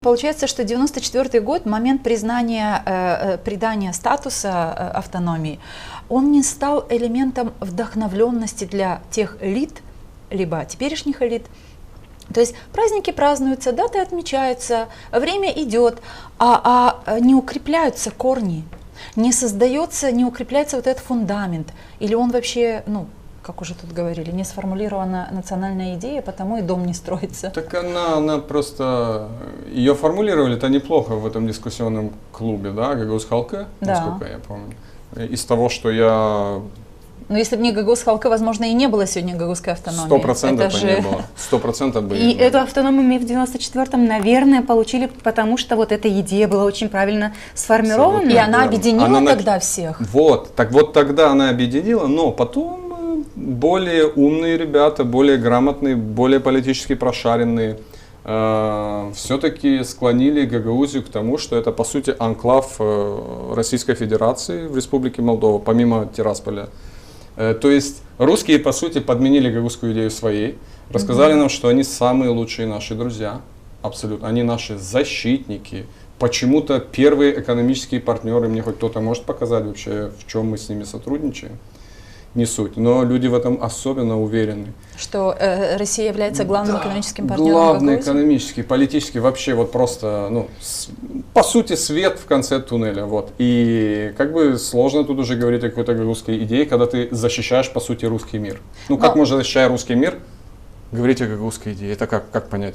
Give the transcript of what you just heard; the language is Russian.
Получается, что 1994 год, момент придания статуса автономии, он не стал элементом вдохновленности для тех элит, либо теперешних элит. То есть праздники празднуются, даты отмечаются, время идет, а не укрепляются корни, не создается, не укрепляется вот этот фундамент. Или он вообще, как уже тут говорили, не сформулирована национальная идея, потому и дом не строится. Так она просто, ее формулировали-то неплохо в этом дискуссионном клубе, да, Гагаuz Халкы, насколько я помню. Из того, что я... Но если бы не Гагаuz Халкы, возможно, и не было сегодня гагаузской автономии. 100% не было. 100% бы. И эту автономию мы в 94-м, наверное, получили, потому что вот эта идея была очень правильно сформирована. И она объединила тогда всех. Вот тогда она объединила, но потом более умные ребята, более грамотные, более политически прошаренные, все-таки склонили Гагаузию к тому, что это по сути анклав Российской Федерации в Республике Молдова, помимо Тирасполя. То есть русские по сути подменили гагаузскую идею своей, рассказали нам, что они самые лучшие наши друзья, абсолютно, они наши защитники. Почему-то первые экономические партнеры, мне хоть кто-то может показать вообще, в чем мы с ними сотрудничаем. Не суть, но люди в этом особенно уверены. Что Россия является главным экономическим партнером главный Гагаузии? Экономический, политический, вообще вот просто, по сути, свет в конце туннеля. Вот. И как бы сложно тут уже говорить о какой-то гагаузской идее, когда ты защищаешь, по сути, русский мир. Как можно, защищая русский мир, говорить о гагаузской идее? Это как понять?